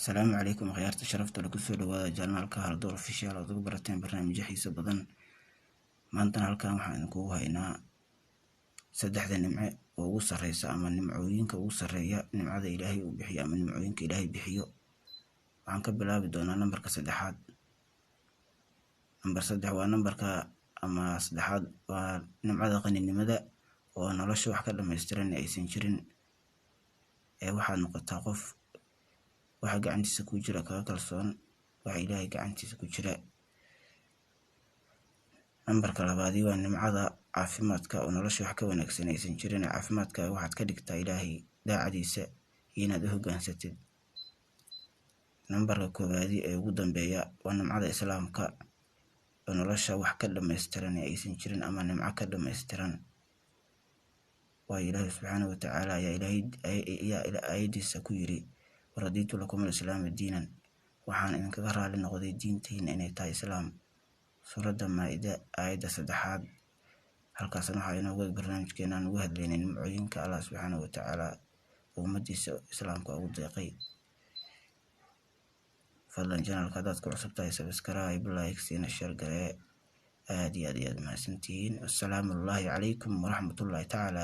السلام عليكم خيارتي شرفت لكل سؤال جانالka Haldor Official oo ugu barateen barnaamij xiiso badan maanta halkan waxaan ku haynaa saddexda nimco oo ugu sareysa ama nimcooyinka ugu sareeya nimcada Ilaahay uu bixiyo ama nimcooyinka Ilaahay bixiyo waxaan ka bilaabi doonaa nambarka saddexaad nambar 3 waa nambarka ama saddexaad waa nimcada qaninimada oo nolosha wax ka dhameystiran aysan jirin waxaad noqotaa qof waxa gacantiisa ku jira kaga kalsoon waxa Ilaahay gacantiisa ku jira nambarka labaad waa nimcada caafimaadka oo nolosha wax ka wanaagsan aysan jirin caafimaadka waxaad ka dhigtaa Ilaahay daacadiisa inaad u hoggaansatid nambarka koowaad ee ugu dambeeya waa nimcada islaamka oo nolosha wax ka dhameystiran aysan jirin ama nimco ka dhameystiran waa Ilaahay subhanahu wa ta'ala ya Ilaahay aydiisa ku yiri waradiitu lakum al-islaam diinan waxaan idinkaga raali noqday diintiina inay tahay islaam suurada maa'ida aayada 3 halkaas waxaa inooga barnaamijkeena ugu hadlaynay nimcooyinka Allah subhanahu wa ta'ala ummadiisa islaamka ugu deeqay fadlan channelka dad ku cusub tahay subscribe like sina share gare aad iyo aad mahadsantiin assalaamu alaykum wa rahmatullahi ta'ala